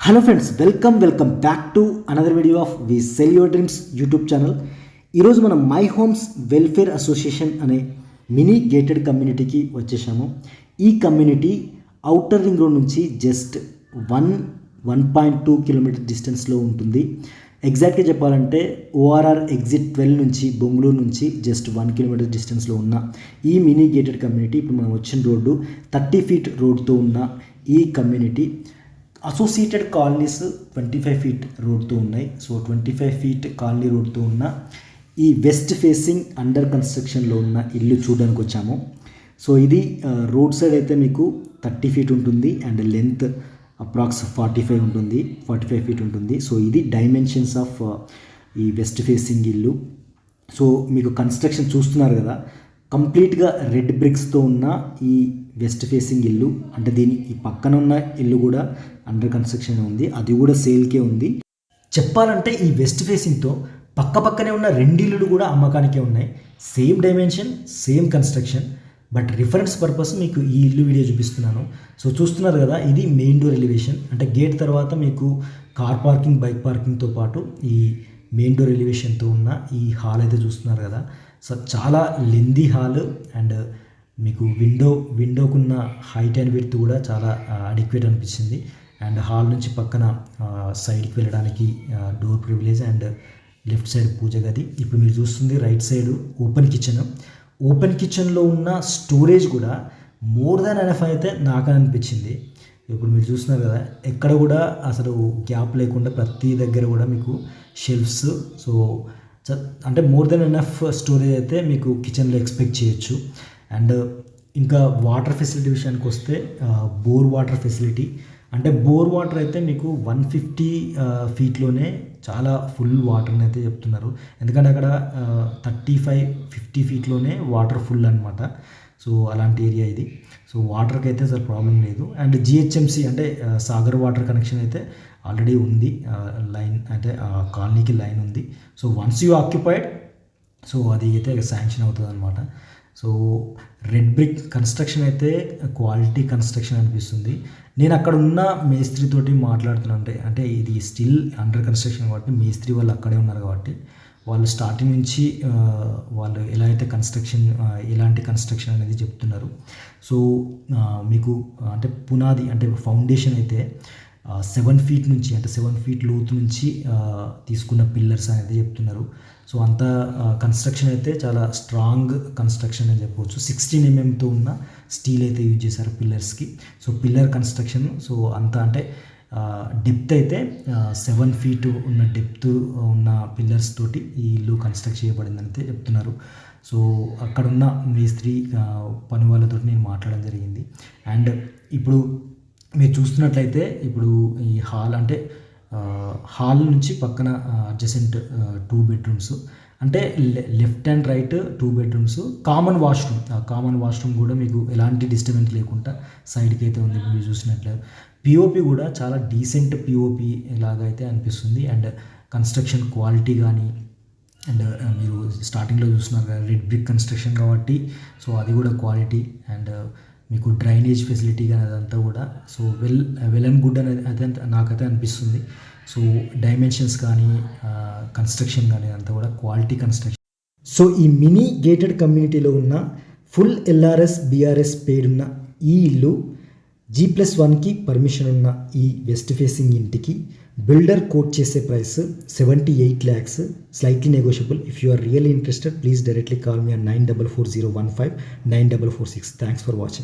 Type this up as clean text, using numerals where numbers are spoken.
Hello friends, welcome back to another video of we sell your dreams YouTube channel. ఈరోజు మనం my homes welfare association అనే mini gated కమ్యూనిటీకి వచ్చేసాము. ఈ community outer ring road నుంచి just 1.2 kilometre డిస్టెన్స్లో ఉంటుంది. ఎగ్జాక్ట్గా చెప్పాలంటే ఓఆర్ఆర్ ఎగ్జిట్ 12 నుంచి బొంగళూరు నుంచి జస్ట్ 1 కిలోమీటర్ డిస్టెన్స్లో ఉన్న ఈ మినీ గేటెడ్ కమ్యూనిటీ, ఇప్పుడు మనం వచ్చిన రోడ్డు 30 ఫీట్ రోడ్తో ఉన్న ఈ కమ్యూనిటీ అసోసియేటెడ్ కాలనీస్ 25 ఫీట్ రోడ్తో ఉన్నాయి. సో 25 ఫీట్ కాలనీ రోడ్తో ఉన్న ఈ వెస్ట్ ఫేసింగ్ అండర్ కన్స్ట్రక్షన్లో ఉన్న ఇల్లు చూడడానికి వచ్చాము. సో ఇది రోడ్ సైడ్ అయితే మీకు 30 ఫీట్ ఉంటుంది అండ్ లెంత్ అప్రాక్స్ 45 ఫీట్ ఉంటుంది. సో ఇది డైమెన్షన్స్ ఆఫ్ ఈ వెస్ట్ ఫేసింగ్ ఇల్లు. సో మీకు కన్స్ట్రక్షన్ చూస్తున్నారు కదా, కంప్లీట్గా రెడ్ బ్రిక్స్తో ఉన్న ఈ వెస్ట్ ఫేసింగ్ ఇల్లు. అంటే దీని ఈ పక్కన ఉన్న ఇల్లు కూడా అండర్ కన్స్ట్రక్షన్ ఉంది, అది కూడా సేల్కే ఉంది. చెప్పాలంటే ఈ వెస్ట్ ఫేసింగ్తో పక్కనే ఉన్న రెండు ఇల్లులు కూడా అమ్మకానికే ఉన్నాయి. Same dimension, same construction. But reference purpose మీకు ఈ ఇల్లు వీడియో చూపిస్తున్నాను. సో చూస్తున్నారు కదా, ఇది మెయిన్ డోర్ ఎలివేషన్. అంటే గేట్ తర్వాత మీకు కార్ పార్కింగ్, బైక్ పార్కింగ్తో పాటు ఈ మెయిన్ డోర్ ఎలివేషన్తో ఉన్న ఈ హాల్ అయితే చూస్తున్నారు కదా. సో చాలా లెందీ హాల్ అండ్ మీకు విండోకున్న హైట్ అండ్ విడ్త్ కూడా చాలా అడిక్వేట్ అనిపించింది. అండ్ హాల్ నుంచి పక్కన సైడ్కి వెళ్ళడానికి door privilege and left side పూజ గది. ఇప్పుడు మీరు చూస్తుంది రైట్ సైడ్ ఓపెన్ కిచెన్లో ఉన్న స్టోరేజ్ కూడా మోర్ దాన్ ఎనఫ్ అయితే నాకు అనిపించింది. ఇప్పుడు మీరు చూస్తున్నారు కదా, ఎక్కడ కూడా అసలు గ్యాప్ లేకుండా ప్రతి దగ్గర కూడా మీకు షెల్ఫ్స్. సో అంటే మోర్ దెన్ ఎనఫ్ స్టోరేజ్ అయితే మీకు కిచెన్లో ఎక్స్పెక్ట్ చేయొచ్చు. అండ్ ఇంకా వాటర్ ఫెసిలిటీ విషయానికి వస్తే బోర్ వాటర్ ఫెసిలిటీ. అంటే బోర్ వాటర్ అయితే మీకు 150 ఫీట్లోనే చాలా ఫుల్ వాటర్ని అయితే చెప్తున్నారు. ఎందుకంటే అక్కడ 35-50 ఫీట్లోనే వాటర్ ఫుల్ అనమాట. సో అలాంటి ఏరియా ఇది. సో వాటర్కి అయితే అసలు ప్రాబ్లం లేదు. అండ్ జిహెచ్ఎంసి అంటే సాగర్ వాటర్ కనెక్షన్ అయితే ఆల్రెడీ ఉంది. లైన్ అంటే కాలనీకి లైన్ ఉంది. So once you occupied, so అది అయితే శాంక్షన్ అవుతుంది అనమాట. సో రెడ్ బ్రిక్ కన్స్ట్రక్షన్ అయితే క్వాలిటీ కన్స్ట్రక్షన్ అనిపిస్తుంది. నేను అక్కడ ఉన్న మేస్త్రితోటి మాట్లాడుతున్నాను. అంటే ఇది స్టిల్ అండర్ కన్స్ట్రక్షన్ కాబట్టి మేస్త్రి వాళ్ళు అక్కడే ఉన్నారు కాబట్టి వాళ్ళు స్టార్టింగ్ నుంచి వాళ్ళు ఎలా అయితే ఎలాంటి కన్స్ట్రక్షన్ అనేది చెప్తున్నారు. సో మీకు అంటే పునాది అంటే ఫౌండేషన్ అయితే 7 ఫీట్ నుంచి, అంటే 7 ఫీట్ లోతు నుంచి తీసుకున్న పిల్లర్స్ అనేది చెప్తున్నారు. సో అంత కన్స్ట్రక్షన్ అయితే చాలా స్ట్రాంగ్ కన్స్ట్రక్షన్ అని చెప్పవచ్చు. 16 mm ఉన్న స్టీల్ అయితే యూజ్ చేశారు పిల్లర్స్కి. సో పిల్లర్ కన్స్ట్రక్షన్, సో అంత అంటే డెప్త్ అయితే 7 ఫీట్ ఉన్న డెప్త్ ఉన్న పిల్లర్స్ తోటి ఈ ఇల్లు కన్స్ట్రక్ట్ చేయబడిందని అయితే చెప్తున్నారు. సో అక్కడున్న మేస్త్రి పని వాళ్ళతో నేను మాట్లాడడం జరిగింది. అండ్ ఇప్పుడు మీరు చూస్తున్నట్లయితే ఇప్పుడు ఈ హాల్ అంటే హాల్ నుంచి పక్కన అడ్జసెంట్ 2 బెడ్రూమ్స్, అంటే left and right 2 bedrooms, common washroom కూడా మీకు ఎలాంటి డిస్టర్బెన్స్ లేకుండా సైడ్కి అయితే ఉంది. మీరు చూసినట్లే పిఓపి కూడా చాలా డీసెంట్ పిఓపి లాగా అయితే అనిపిస్తుంది. అండ్ కన్స్ట్రక్షన్ క్వాలిటీ కానీ, అండ్ మీరు స్టార్టింగ్లో చూస్తున్నారు కదా రెడ్ బ్రిక్ కన్స్ట్రక్షన్ కాబట్టి సో అది కూడా క్వాలిటీ. అండ్ మీకు డ్రైనేజ్ ఫెసిలిటీ కానీ అదంతా కూడా సో వెల్ అండ్ గుడ్ అనేది అయితే నాకైతే అనిపిస్తుంది. సో డైమెన్షన్స్ కానీ కన్స్ట్రక్షన్ కానీ అంతా కూడా క్వాలిటీ కన్స్ట్రక్షన్. సో ఈ మినీ గేటెడ్ కమ్యూనిటీలో ఉన్న ఫుల్ LRS BRS పేడ్ ఉన్న ఈ ఇల్లు G+1కి పర్మిషన్ ఉన్న ఈ వెస్ట్ ఫేసింగ్ ఇంటికి బిల్డర్ కోట్ చేసే price 78 lakhs, slightly negotiable. If you are really interested, please directly call me on 944015 9446. Thanks for watching.